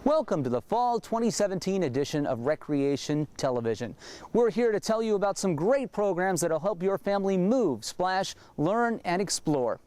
Welcome to the Fall 2017 edition of Recreation Television. We're here to tell you about some great programs that'll help your family move, splash, learn, and explore.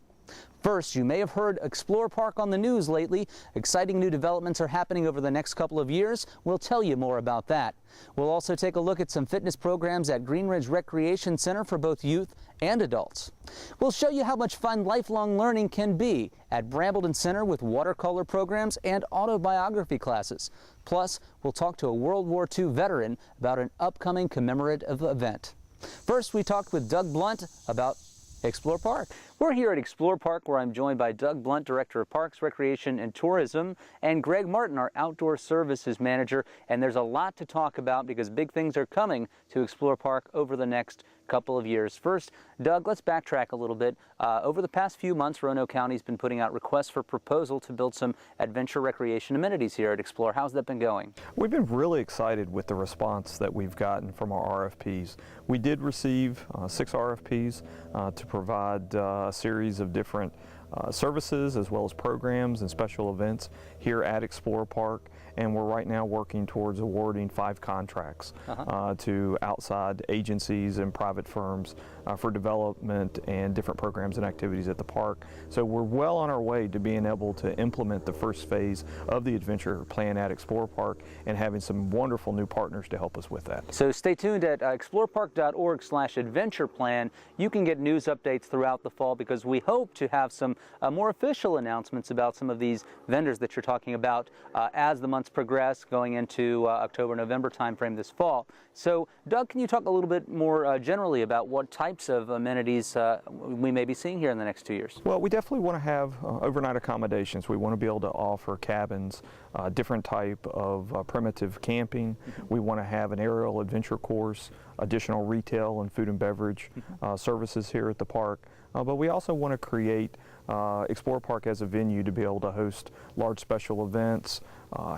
First, you may have heard Explore Park on the news lately. Exciting new developments are happening over the next couple of years. We'll tell you more about that. We'll also take a look at some fitness programs at Green Ridge Recreation Center for both youth and adults. We'll show you how much fun lifelong learning can be at Brambleton Center with watercolor programs and autobiography classes. Plus, we'll talk to a World War II veteran about an upcoming commemorative event. First, we talked with Doug Blunt about Explore Park. We're here at Explore Park, where I'm joined by Doug Blunt, Director of Parks, Recreation, and Tourism, and Greg Martin, our Outdoor Services Manager. And there's a lot to talk about because big things are coming to Explore Park over the next couple of years. First, Doug, let's backtrack a little bit. Over the past few months, Roanoke County's been putting out requests for proposal to build some adventure recreation amenities here at Explore. How's that been going? We've been really excited with the response that we've gotten from our RFPs. We did receive 6 RFPs to provide a series of different services as well as programs and special events here at Explore Park, and we're right now working towards awarding 5 contracts to outside agencies and private firms for development and different programs and activities at the park. So we're well on our way to being able to implement the first phase of the adventure plan at Explore Park and having some wonderful new partners to help us with that. So stay tuned at explorepark.org/adventure plan. You can get news updates throughout the fall because we hope to have some more official announcements about some of these vendors that you're talking about as the months progress going into October-November timeframe this fall. So Doug, can you talk a little bit more generally about what types of amenities we may be seeing here in the next 2 years? Well, we definitely want to have overnight accommodations. We want to be able to offer cabins, different type of primitive camping. We want to have an aerial adventure course, additional retail and food and beverage services here at the park. But we also want to create Explore Park as a venue to be able to host large special events,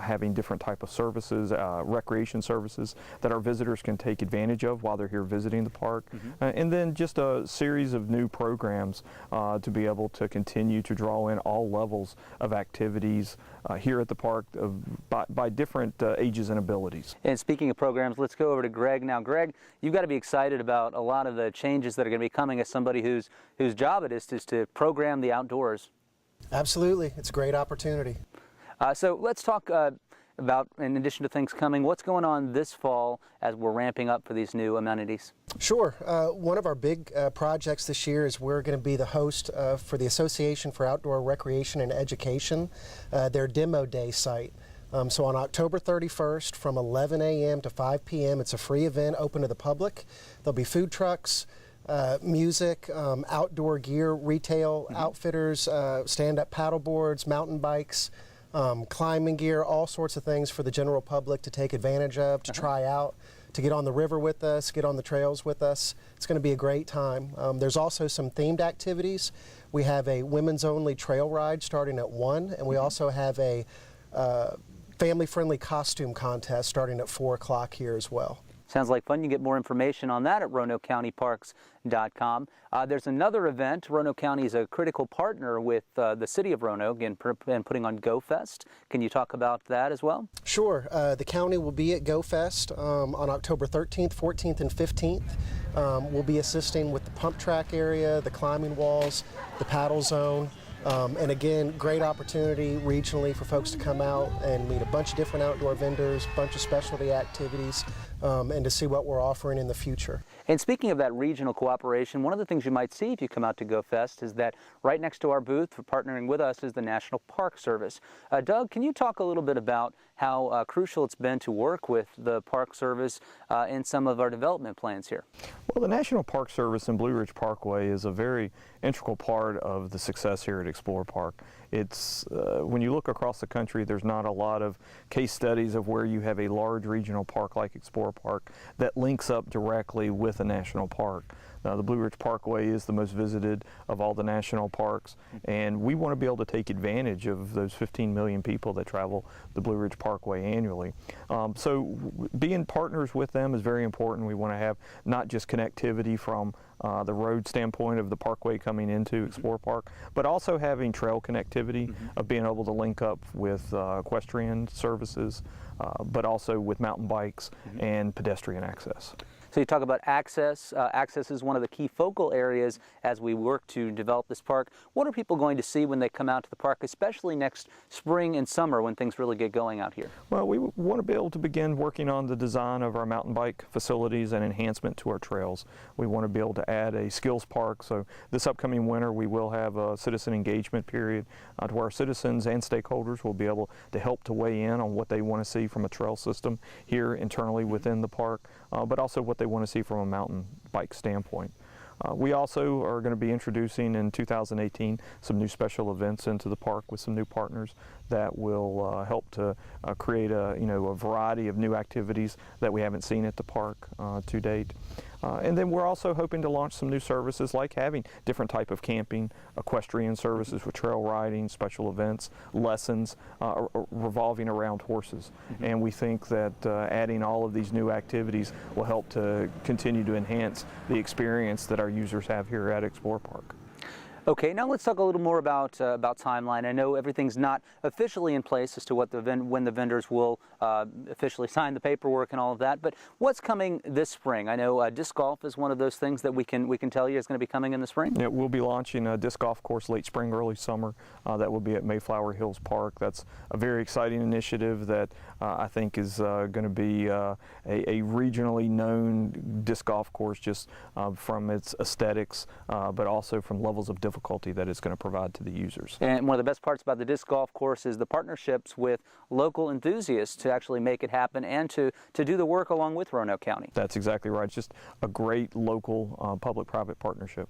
having different type of services, recreation services that our visitors can take advantage of while they're here visiting the park, and then just a series of new programs to be able to continue to draw in all levels of activities here at the park by different ages and abilities. And speaking of programs, let's go over to Greg now. Greg, you've got to be excited about a lot of the changes that are going to be coming as somebody whose job it is to program the outdoors. Absolutely. It's a great opportunity. So let's talk about, in addition to things coming, what's going on this fall as we're ramping up for these new amenities? Sure. One of our big projects this year is we're going to be the host for the Association for Outdoor Recreation and Education, their Demo Day site. So on October 31st from 11 a.m. to 5 p.m. it's a free event open to the public. There'll be food trucks, music, outdoor gear, retail outfitters, stand-up paddle boards, mountain bikes, climbing gear, all sorts of things for the general public to take advantage of, to try out, to get on the river with us, get on the trails with us. It's going to be a great time. There's also some themed activities. We have a women's only trail ride starting at 1, and we also have a family-friendly costume contest starting at 4 o'clock here as well. Sounds like fun. You can get more information on that at RoanokeCountyParks.com. There's another event. Roanoke County is a critical partner with the city of Roanoke in putting on Go Fest. Can you talk about that as well? Sure. The county will be at Go Fest on October 13th, 14th, and 15th. We'll be assisting with the pump track area, the climbing walls, the paddle zone. And again, great opportunity regionally for folks to come out and meet a bunch of different outdoor vendors, a bunch of specialty activities, and to see what we're offering in the future. And speaking of that regional cooperation, one of the things you might see if you come out to Go Fest is that right next to our booth, partnering with us, is the National Park Service. Doug, can you talk a little bit about how crucial it's been to work with the Park Service in some of our development plans here? Well, the National Park Service and Blue Ridge Parkway is a very integral part of the success here at Explore Park. It's when you look across the country, there's not a lot of case studies of where you have a large regional park like Explore Park that links up directly with a national park. The Blue Ridge Parkway is the most visited of all the national parks, and we want to be able to take advantage of those 15 million people that travel the Blue Ridge Parkway annually. So being partners with them is very important. We want to have not just connectivity from the road standpoint of the parkway coming into Explore Park, but also having trail connectivity of being able to link up with equestrian services, but also with mountain bikes and pedestrian access. So you talk about access. Access is one of the key focal areas as we work to develop this park. What are people going to see when they come out to the park, especially next spring and summer when things really get going out here? Well, we want to be able to begin working on the design of our mountain bike facilities and enhancement to our trails. We want to be able to add a skills park. So this upcoming winter we will have a citizen engagement period to where our citizens and stakeholders will be able to help to weigh in on what they want to see from a trail system here internally within the park, but also what they want to see from a mountain bike standpoint. We also are going to be introducing in 2018 some new special events into the park with some new partners that will help to create a variety of new activities that we haven't seen at the park to date. And then we're also hoping to launch some new services like having different type of camping, equestrian services with trail riding, special events, lessons revolving around horses. And we think that adding all of these new activities will help to continue to enhance the experience that our users have here at Explore Park. Okay, now let's talk a little more about timeline. I know everything's not officially in place as to what when the vendors will officially sign the paperwork and all of that, but what's coming this spring? I know disc golf is one of those things that we can tell you is going to be coming in the spring. Yeah, we'll be launching a disc golf course late spring, early summer. That will be at Mayflower Hills Park. That's a very exciting initiative that I think is going to be a regionally known disc golf course just from its aesthetics, but also from levels of difficulty that it's going to provide to the users. And one of the best parts about the disc golf course is the partnerships with local enthusiasts to actually make it happen and to do the work along with Roanoke County. That's exactly right. It's just a great local public-private partnership.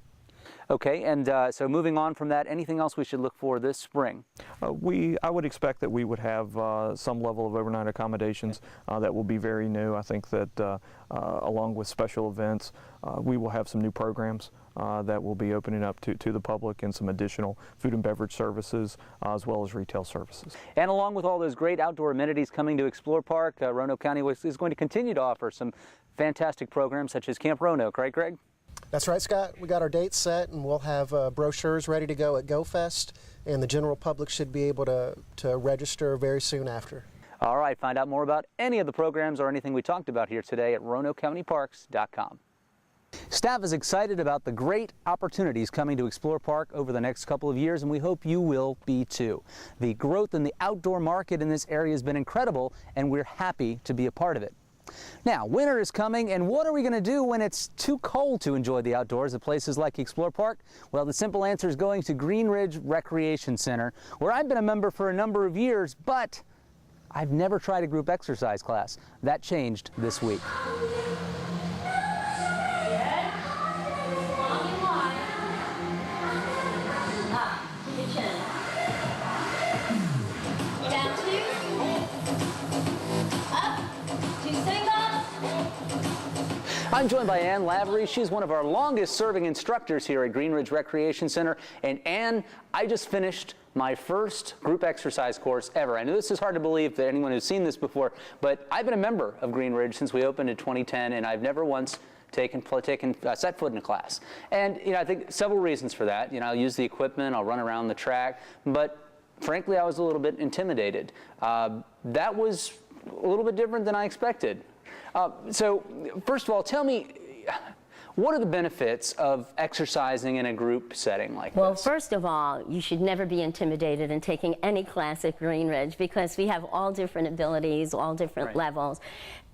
Okay, and so moving on from that, anything else we should look for this spring? I would expect that we would have some level of overnight accommodations that will be very new. I think that along with special events, we will have some new programs that will be opening up to the public and some additional food and beverage services as well as retail services. And along with all those great outdoor amenities coming to Explore Park, Roanoke County is going to continue to offer some fantastic programs such as Camp Roanoke, right, Greg? That's right, Scott. We got our dates set, and we'll have brochures ready to go at GoFest, and the general public should be able to register very soon after. All right, find out more about any of the programs or anything we talked about here today at RoanokeCountyParks.com. Staff is excited about the great opportunities coming to Explore Park over the next couple of years, and we hope you will be too. The growth in the outdoor market in this area has been incredible, and we're happy to be a part of it. Now, winter is coming, and what are we going to do when it's too cold to enjoy the outdoors at places like Explore Park? Well, the simple answer is going to Green Ridge Recreation Center, where I've been a member for a number of years, but I've never tried a group exercise class. That changed this week. I'm joined by Ann Lavery. She's one of our longest serving instructors here at Green Ridge Recreation Center. And Ann, I just finished my first group exercise course ever. I know this is hard to believe to anyone who's seen this before, but I've been a member of Green Ridge since we opened in 2010, and I've never once set foot in a class. And I think several reasons for that. I'll use the equipment, I'll run around the track, but frankly, I was a little bit intimidated. That was a little bit different than I expected. So first of all, tell me, what are the benefits of exercising in a group setting like this? Well, first of all, you should never be intimidated in taking any class at Green Ridge because we have all different abilities, all different levels,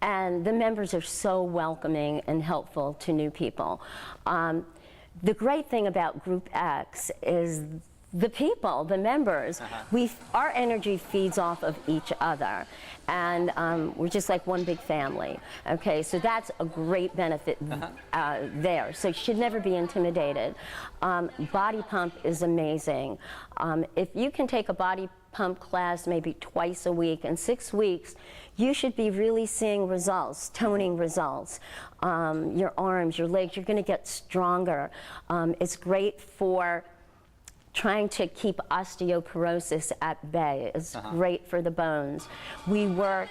and the members are so welcoming and helpful to new people. The great thing about Group X is the people, the members, our energy feeds off of each other, and we're just like one big family. Okay, so that's a great benefit there. So you should never be intimidated. Body pump is amazing. If you can take a body pump class maybe twice a week. In 6 weeks, you should be really seeing results, toning results. Your arms, your legs, you're going to get stronger. It's great for trying to keep osteoporosis at bay. It's great for the bones. We work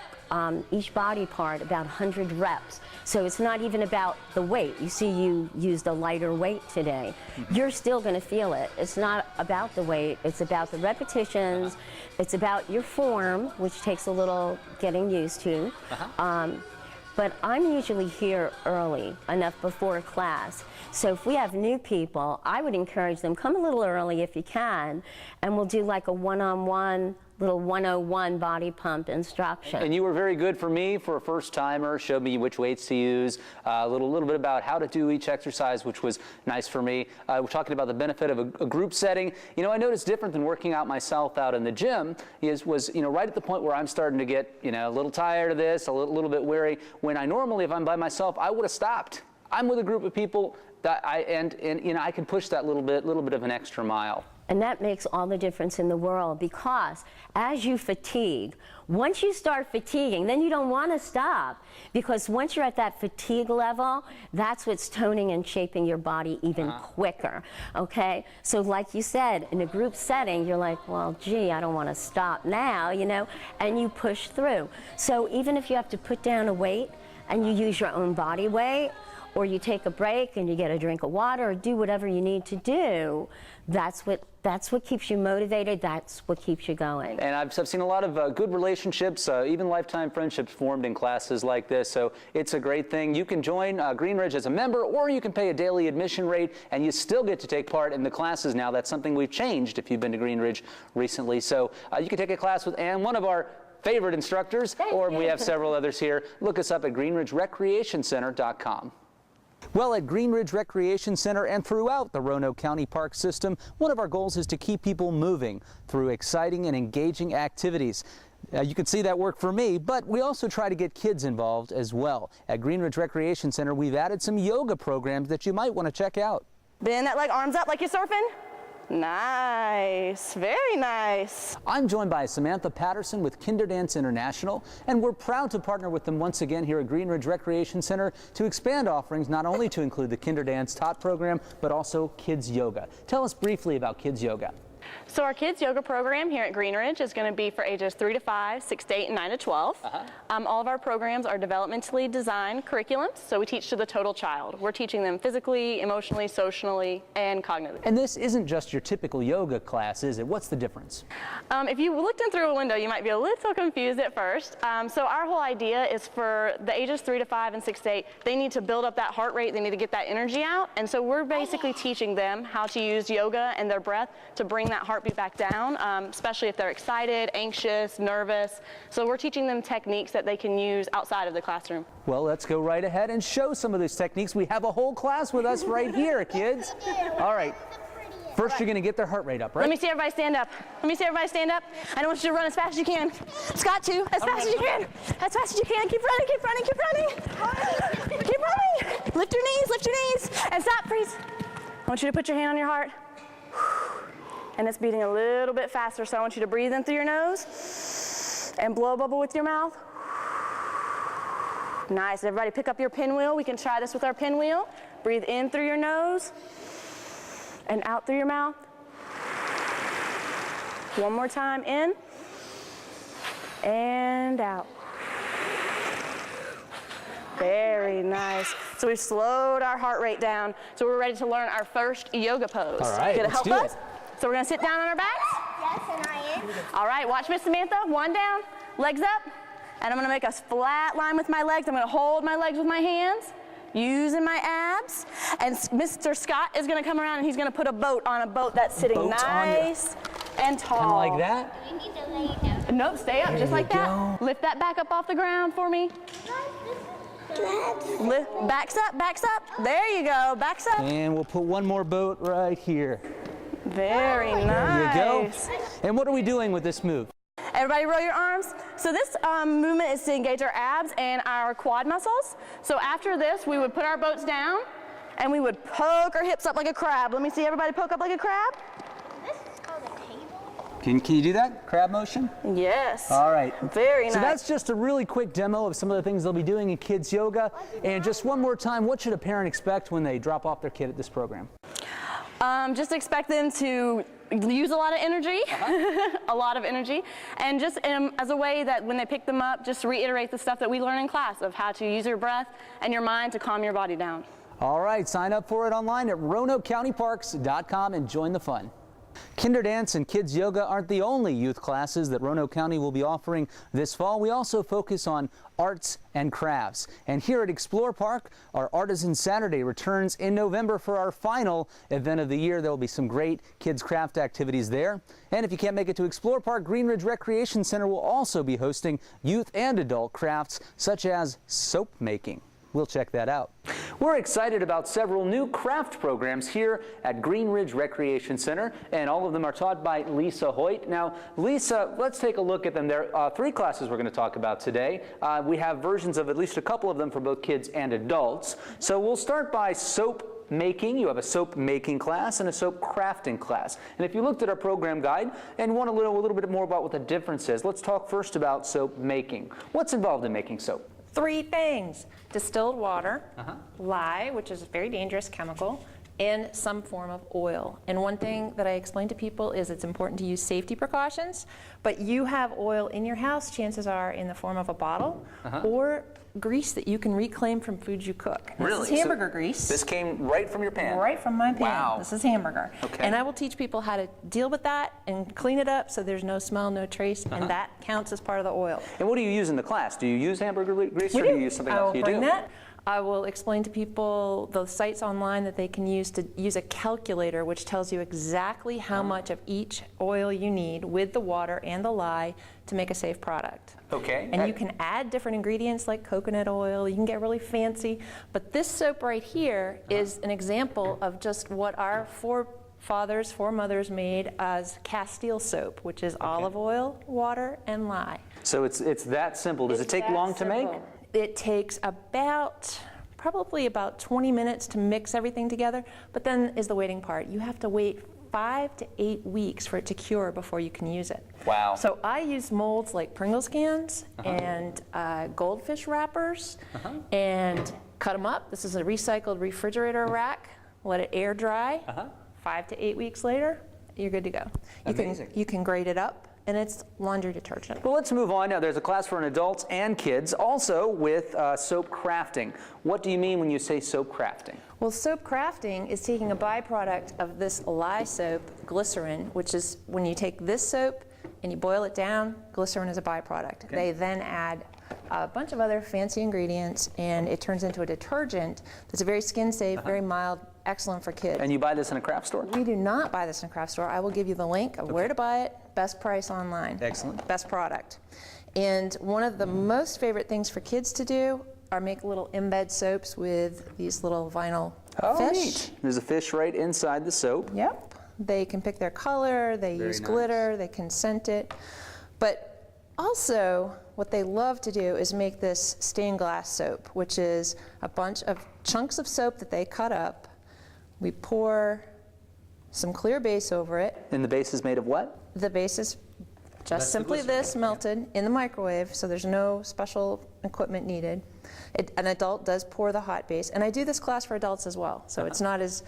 each body part about 100 reps. So it's not even about the weight. You see you used a lighter weight today. You're still going to feel it. It's not about the weight. It's about the repetitions. It's about your form, which takes a little getting used to. But I'm usually here early, enough before class. So if we have new people, I would encourage them, come a little early if you can, and we'll do like a one-on-one, little 101 body pump instruction. And you were very good for me for a first timer, showed me which weights to use, a little bit about how to do each exercise, which was nice for me. We're talking about the benefit of a group setting. You know, I noticed different than working out myself out in the gym was, you know, right at the point where I'm starting to get, you know, a little tired of this, a little bit weary, when I normally, if I'm by myself, I would have stopped. I'm with a group of people that and you know, I can push that little bit of an extra mile. And that makes all the difference in the world, because as you fatigue, once you start fatiguing, then you don't want to stop, because once you're at that fatigue level, that's what's toning and shaping your body even quicker, okay? So like you said, in a group setting, you're like, well, gee, I don't want to stop now, you know, and you push through. So even if you have to put down a weight and you use your own body weight, or you take a break and you get a drink of water, or do whatever you need to do, that's what keeps you motivated, that's what keeps you going. And I've seen a lot of good relationships, even lifetime friendships formed in classes like this, so it's a great thing. You can join Green Ridge as a member, or you can pay a daily admission rate, and you still get to take part in the classes now. That's something we've changed if you've been to Green Ridge recently. So you can take a class with Ann, one of our favorite instructors, or we have several others here. Look us up at greenridgerecreationcenter.com. Well, at Green Ridge Recreation Center and throughout the Roanoke County Park System, one of our goals is to keep people moving through exciting and engaging activities. You can see that work for me, but we also try to get kids involved as well. At Green Ridge Recreation Center, we've added some yoga programs that you might want to check out. Bend that leg, arms up like you're surfing. Nice, very nice. I'm joined by Samantha Patterson with Kinderdance International, and we're proud to partner with them once again here at Green Ridge Recreation Center to expand offerings not only to include the Kinderdance Tot program, but also Kids Yoga. Tell us briefly about Kids Yoga. So our kids yoga program here at Green Ridge is going to be for ages 3 to 5, 6 to 8, and 9 to 12. All of our programs are developmentally designed curriculums, so we teach to the total child. We're teaching them physically, emotionally, socially, and cognitively. And this isn't just your typical yoga class, is it? What's the difference? If you looked in through a window, you might be a little confused at first. So our whole idea is for the ages 3 to 5 and 6 to 8, they need to build up that heart rate, they need to get that energy out, and so we're basically teaching them how to use yoga and their breath to bring that heartbeat back down, especially if they're excited, anxious, nervous. So we're teaching them techniques that they can use outside of the classroom. Well, let's go right ahead and show some of these techniques. We have a whole class with us right here, kids. All right. First, you're going to get their heart rate up, right? Let me see everybody stand up. Let me see everybody stand up. I don't want you to run as fast as you can. Scott, too. As fast as you can. As fast as you can. Keep running, keep running, keep running. Keep running. Lift your knees, and stop, freeze. I want you to put your hand on your heart. And it's beating a little bit faster, so I want you to breathe in through your nose and blow a bubble with your mouth. Nice. Everybody pick up your pinwheel. We can try this with our pinwheel. Breathe in through your nose and out through your mouth. One more time, in and out. Very nice. So we've slowed our heart rate down, so we're ready to learn our first yoga pose. All right, Gonna help us? it. So we're gonna sit down on our backs? Yes, and I am. All right, watch Miss Samantha. One down, legs up. And I'm gonna make a flat line with my legs. I'm gonna hold my legs with my hands, using my abs. And Mr. Scott is gonna come around and he's gonna put a boat on a boat that's sitting nice and tall. Kind of like that? We need to lay down. Nope, stay up just like that. Lift that back up off the ground for me. Lift, backs up, backs up. There you go, backs up. And we'll put one more boat right here. Very nice. There you go. And what are we doing with this move? Everybody roll your arms. So this movement is to engage our abs and our quad muscles. So after this, we would put our boats down and we would poke our hips up like a crab. Let me see everybody poke up like a crab. This is called a table. Can you do that? Crab motion? Yes. All right. Very nice. So that's just a really quick demo of some of the things they'll be doing in kids yoga. And just one more time, what should a parent expect when they drop off their kid at this program? Just expect them to use a lot of energy, a lot of energy, and just as a way that when they pick them up, just reiterate the stuff that we learn in class of how to use your breath and your mind to calm your body down. All right, sign up for it online at RoanokeCountyParks.com and join the fun. Kinder Dance and Kids Yoga aren't the only youth classes that Roanoke County will be offering this fall. We also focus on arts and crafts. And here at Explore Park, our Artisan Saturday returns in November for our final event of the year. There will be some great kids craft activities there. And if you can't make it to Explore Park, Green Ridge Recreation Center will also be hosting youth and adult crafts such as soap making. We'll check that out. We're excited about several new craft programs here at Green Ridge Recreation Center, and all of them are taught by Lisa Hoyt. Now, Lisa, let's take a look at them. There are 3 classes we're going to talk about today. We have versions of at least a couple of them for both kids and adults. So we'll start by soap making. You have a soap making class and a soap crafting class. And if you looked at our program guide and want to know a little bit more about what the difference is, let's talk first about soap making. What's involved in making soap? 3 things: distilled water, lye, which is a very dangerous chemical, and some form of oil. And one thing that I explain to people is it's important to use safety precautions, but you have oil in your house, chances are in the form of a bottle or grease that you can reclaim from foods you cook. Really? This is hamburger grease. This came right from your pan? Right from my pan. Wow. This is hamburger. Okay. And I will teach people how to deal with that and clean it up so there's no smell, no trace, and that counts as part of the oil. And what do you use in the class? Do you use hamburger grease or do you use something I else? will You bring do? that. I will explain to people the sites online that they can use to use a calculator which tells you exactly how much of each oil you need with the water and the lye to make a safe product. Okay. And you can add different ingredients like coconut oil, you can get really fancy, but this soap right here is an example of just what our foremothers made as Castile soap, which is olive oil, water, and lye. So it's that simple. Does it take long to make? It takes probably about 20 minutes to mix everything together, but then is the waiting part. You have to wait 5 to 8 weeks for it to cure before you can use it. Wow. So I use molds like Pringles cans and goldfish wrappers and cut them up. This is a recycled refrigerator rack. Let it air dry. 5 to 8 weeks later, you're good to go. Amazing. You can grate it up, and it's laundry detergent. Well, let's move on now. There's a class for adults and kids, also with soap crafting. What do you mean when you say soap crafting? Well, soap crafting is taking a byproduct of this lye soap, glycerin, which is when you take this soap and you boil it down, glycerin is a byproduct. Okay. They then add a bunch of other fancy ingredients, and it turns into a detergent that's very skin safe, very mild, excellent for kids. And you buy this in a craft store? We do not buy this in a craft store. I will give you the link of where to buy it, best price online. Excellent. Best product. And one of the most favorite things for kids to do are make little embed soaps with these little vinyl fish. Neat. There's a fish right inside the soap. Yep. They can pick their color, they use glitter, they can scent it. But also, what they love to do is make this stained glass soap, which is a bunch of chunks of soap that they cut up. We pour some clear base over it. And the base is made of what? The base is just simply this, melted in the microwave, so there's no special equipment needed. An adult does pour the hot base, and I do this class for adults as well, so it's not as,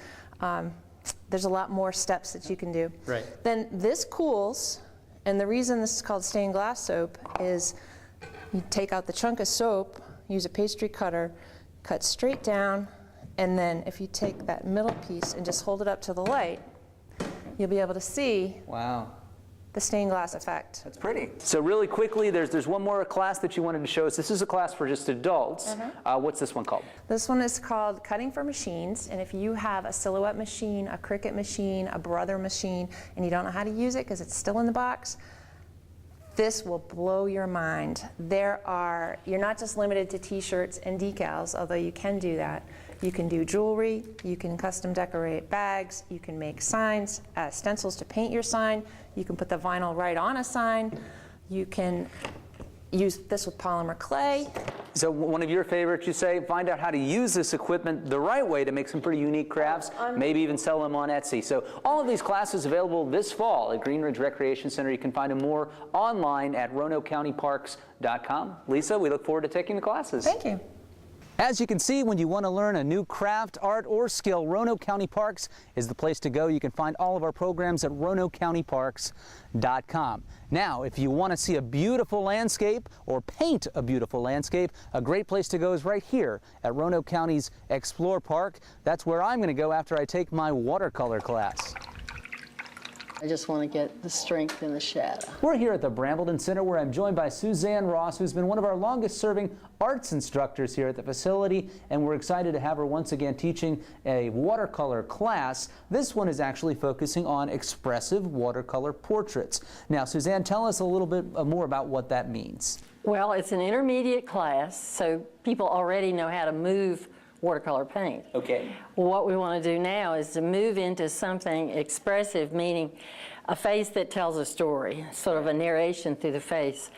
there's a lot more steps that you can do. Right. Then this cools, and the reason this is called stained glass soap is you take out the chunk of soap, use a pastry cutter, cut straight down, and then if you take that middle piece and just hold it up to the light, you'll be able to see Wow. the stained glass effect. That's pretty. So really quickly, there's one more class that you wanted to show us. This is a class for just adults. What's this one called? This one is called Cutting for Machines, and if you have a Silhouette machine, a Cricut machine, a Brother machine, and you don't know how to use it because it's still in the box, this will blow your mind. You're not just limited to t-shirts and decals, although you can do that. You can do jewelry, you can custom decorate bags, you can make signs, stencils to paint your sign, you can put the vinyl right on a sign, you can use this with polymer clay. So one of your favorites, you say, find out how to use this equipment the right way to make some pretty unique crafts, maybe even sell them on Etsy. So all of these classes available this fall at Green Ridge Recreation Center. You can find them more online at RoanokeCountyParks.com. Lisa, we look forward to taking the classes. Thank you. As you can see, when you want to learn a new craft, art, or skill, Roanoke County Parks is the place to go. You can find all of our programs at RoanokeCountyParks.com. Now, if you want to see a beautiful landscape or paint a beautiful landscape, a great place to go is right here at Roanoke County's Explore Park. That's where I'm going to go after I take my watercolor class. I just want to get the strength in the shadow. We're here at the Brambleton Center where I'm joined by Suzanne Ross, who's been one of our longest serving arts instructors here at the facility, and we're excited to have her once again teaching a watercolor class. This one is actually focusing on expressive watercolor portraits. Now, Suzanne, tell us a little bit more about what that means. Well, it's an intermediate class, so people already know how to move watercolor paint. Okay. What we want to do now is to move into something expressive, meaning a face that tells a story, sort of a narration through the face.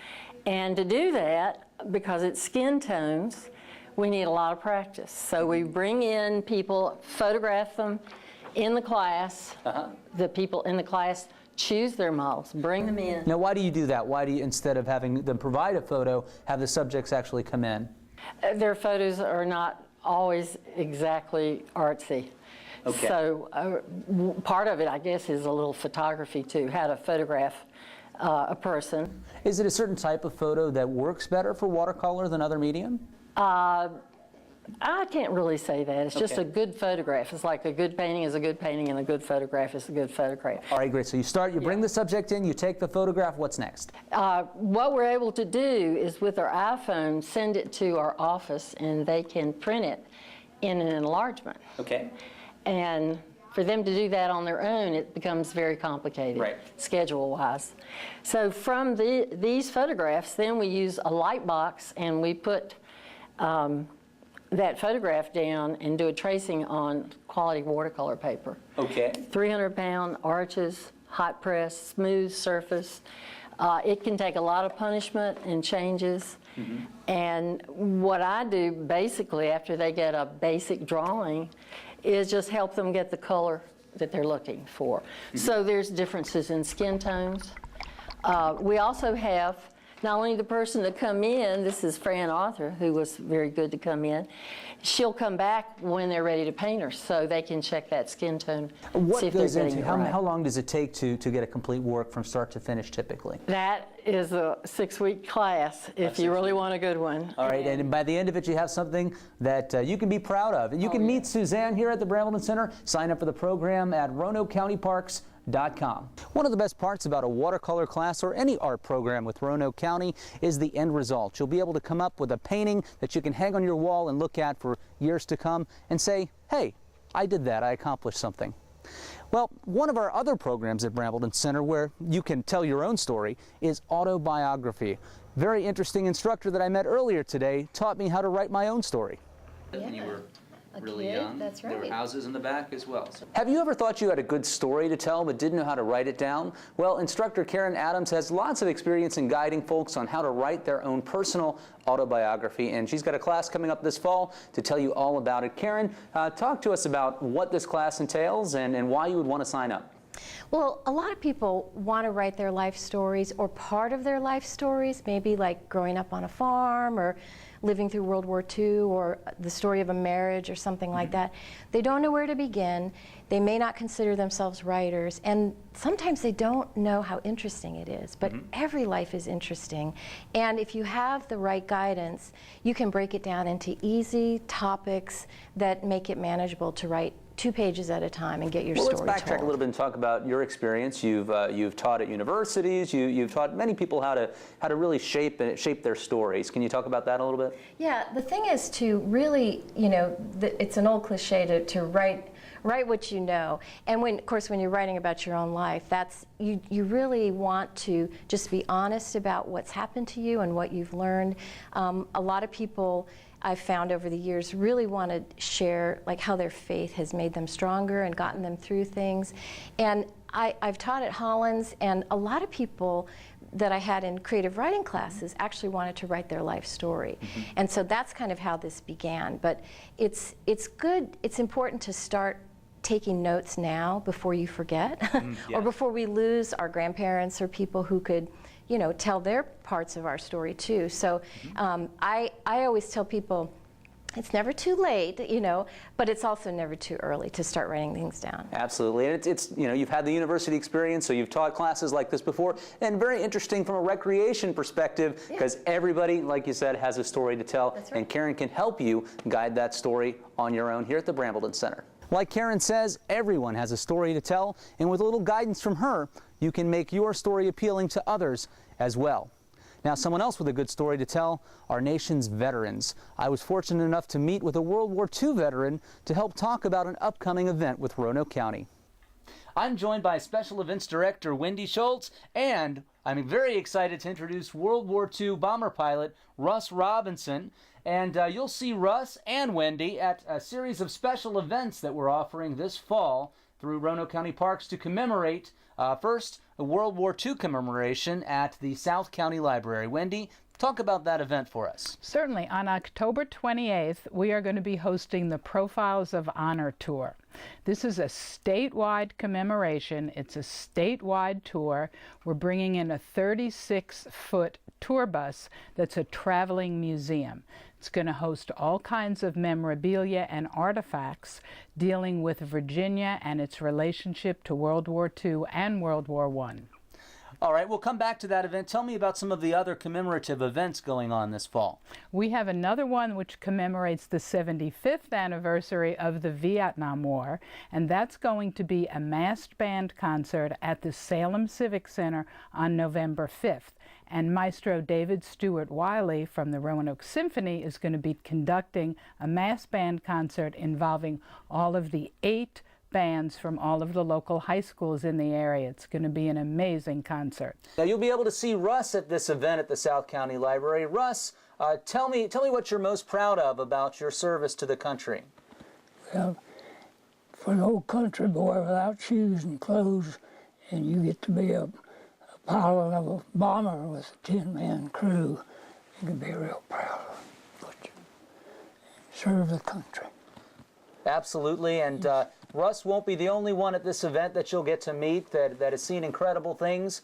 And to do that, because it's skin tones, we need a lot of practice. So we bring in people, photograph them in the class. The people in the class choose their models, bring them in. Now, why do you do that? Why do you, instead of having them provide a photo, have the subjects actually come in? Their photos are not always exactly artsy. Okay. So part of it, I guess, is a little photography too, how to photograph a person. Is it a certain type of photo that works better for watercolor than other medium? I can't really say that. It's just Okay. a good photograph. It's like a good painting is a good painting and a good photograph is a good photograph. All right, great. So you start, you bring the subject in, you take the photograph. What's next? What we're able to do is with our iPhone, send it to our office and they can print it in an enlargement. Okay. And for them to do that on their own, it becomes very complicated, Right. schedule-wise. So from these photographs, then we use a light box and we put that photograph down and do a tracing on quality watercolor paper. Okay. 300-pound arches, hot press, smooth surface. It can take a lot of punishment and changes. And what I do basically after they get a basic drawing is just help them get the color that they're looking for. So there's differences in skin tones. We also have not only the person to come in, this is Fran Arthur, who was very good to come in. She'll come back when they're ready to paint her, so they can check that skin tone. What see if goes they're into, getting it right. how long does it take to get a complete work from start to finish typically? That is a 6-week class if you really want a good one. All right, and by the end of it, you have something that you can be proud of. And you can meet Suzanne here at the Brambleton Center. Sign up for the program at RoanokeCountyParks.com. One of the best parts about a watercolor class or any art program with Roanoke County is the end result. You'll be able to come up with a painting that you can hang on your wall and look at for years to come and say, hey, I did that, I accomplished something. Well, one of our other programs at Brambleton Center where you can tell your own story is Autobiography. Very interesting instructor that I met earlier today taught me how to write my own story. When you were really young. That's There were right. houses in the back as well. Have you ever thought you had a good story to tell but didn't know how to write it down? Well, instructor Karen Adams has lots of experience in guiding folks on how to write their own personal autobiography, and she's got a class coming up this fall to tell you all about it. Karen, talk to us about what this class entails and why you would want to sign up. Well, a lot of people want to write their life stories or part of their life stories, maybe like growing up on a farm or living through World War II or the story of a marriage or something like that. They don't know where to begin. They may not consider themselves writers, and sometimes they don't know how interesting it is, but every life is interesting. And if you have the right guidance, you can break it down into easy topics that make it manageable to write 2 pages at a time and get your story told. Let's backtrack a little bit and talk about your experience. You've taught at universities. You've taught many people how to really shape their stories. Can you talk about that a little bit? Yeah, the thing is to really, it's an old cliche to write what you know. And of course, when you're writing about your own life, you really want to just be honest about what's happened to you and what you've learned. A lot of people I've found over the years really want to share like how their faith has made them stronger and gotten them through things. And I've taught at Hollins, and a lot of people that I had in creative writing classes actually wanted to write their life story. And so that's kind of how this began. But it's good, it's important to start taking notes now before you forget, or before we lose our grandparents or people who could, you know, tell their parts of our story too. So I always tell people, it's never too late, you know, but it's also never too early to start writing things down. Absolutely, and it's you know, you've had the university experience, so you've taught classes like this before, and very interesting from a recreation perspective, because everybody, like you said, has a story to tell, and Karen can help you guide that story on your own here at the Brambleton Center. Like Karen says, everyone has a story to tell, and with a little guidance from her, you can make your story appealing to others as well. Now, someone else with a good story to tell, our nation's veterans. I was fortunate enough to meet with a World War II veteran to help talk about an upcoming event with Roanoke County. I'm joined by Special Events Director Wendy Schultz, and I'm very excited to introduce World War II bomber pilot Russ Robinson. And you'll see Russ and Wendy at a series of special events that we're offering this fall through Roanoke County Parks to commemorate, first, the World War II commemoration at the South County Library. Wendy, talk about that event for us. Certainly. On October 28th, we are going to be hosting the Profiles of Honor Tour. This is a statewide commemoration. It's a statewide tour. We're bringing in a 36-foot tour bus that's a traveling museum. It's going to host all kinds of memorabilia and artifacts dealing with Virginia and its relationship to World War II and World War I. All right, we'll come back to that event. Tell me about some of the other commemorative events going on this fall. We have another one which commemorates the 75th anniversary of the Vietnam War, and that's going to be a massed band concert at the Salem Civic Center on November 5th. And Maestro David Stewart Wiley from the Roanoke Symphony is going to be conducting a mass band concert involving all of the 8 bands from all of the local high schools in the area. It's going to be an amazing concert. Now you'll be able to see Russ at this event at the South County Library. Russ, tell me what you're most proud of about your service to the country. Well, for an old country boy without shoes and clothes, and you get to be a pilot of a bomber with a 10-man crew, you can be real proud of what you serve the country. Absolutely, and Russ won't be the only one at this event that you'll get to meet that has seen incredible things.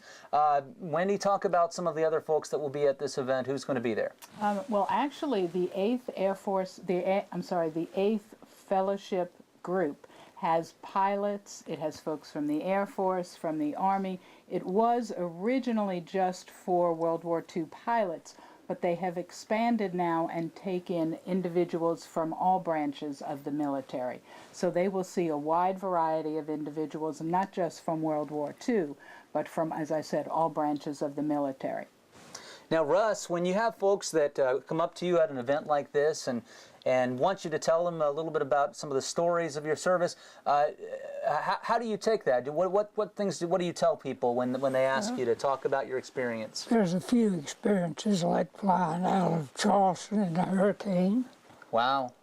Wendy, talk about some of the other folks that will be at this event. Who's going to be there? Well, actually, the 8th Air Force, the 8th Fellowship Group has pilots. It has folks from the Air Force, from the Army. It was originally just for World War II pilots, but they have expanded now and taken individuals from all branches of the military. So they will see a wide variety of individuals, not just from World War II, but from, as I said, all branches of the military. Now, Russ, when you have folks that come up to you at an event like this and want you to tell them a little bit about some of the stories of your service, how do you take that? What do you tell people when they ask you to talk about your experience? There's a few experiences like flying out of Charleston in a hurricane. Wow.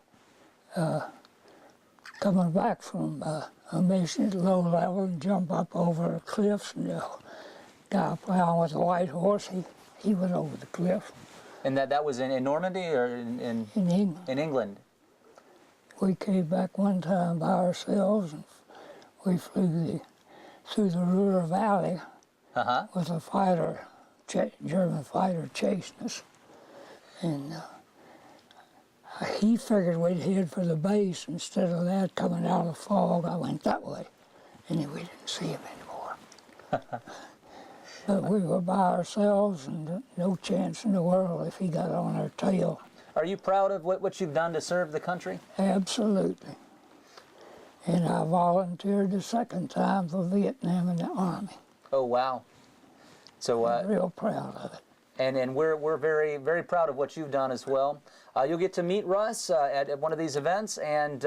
Coming back from a mission at low level and jump up over cliffs, and the guy plowing with a white horse, he went over the cliff. And that was in Normandy or in England. In England. We came back one time by ourselves, and we flew through the Ruhr Valley with a fighter, German fighter chasing us. And he figured we'd head for the base. Instead of that, coming out of the fog, I went that way, and then we didn't see him anymore. But we were by ourselves, and no chance in the world if he got on our tail. Are you proud of what you've done to serve the country? Absolutely. And I volunteered the second time for Vietnam in the Army. Oh, wow. So I'm real proud of it. And we're very, very proud of what you've done as well. You'll get to meet Russ at one of these events. And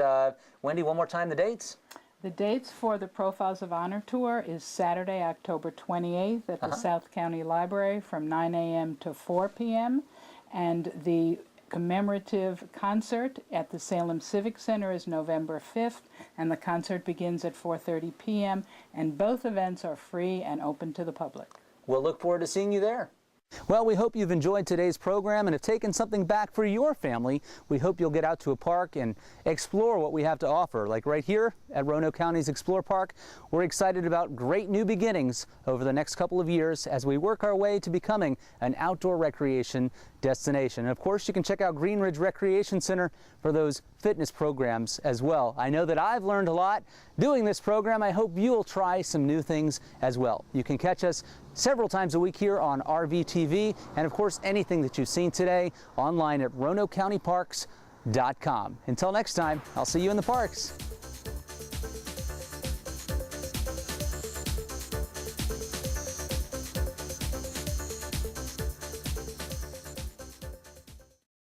Wendy, one more time, the dates? The dates for the Profiles of Honor Tour is Saturday, October 28th at the South County Library from 9 a.m. to 4 p.m. And the commemorative concert at the Salem Civic Center is November 5th, and the concert begins at 4:30 p.m. And both events are free and open to the public. We'll look forward to seeing you there. Well, we hope you've enjoyed today's program and have taken something back for your family. We hope you'll get out to a park and explore what we have to offer. Like right here at Roanoke County's Explore Park, we're excited about great new beginnings over the next couple of years as we work our way to becoming an outdoor recreation destination. And of course, you can check out Green Ridge Recreation Center for those fitness programs as well. I know that I've learned a lot doing this program. I hope you'll try some new things as well. You can catch us several times a week here on RVTV, and of course anything that you've seen today online at RoanokeCountyParks.com. Until next time, I'll see you in the parks.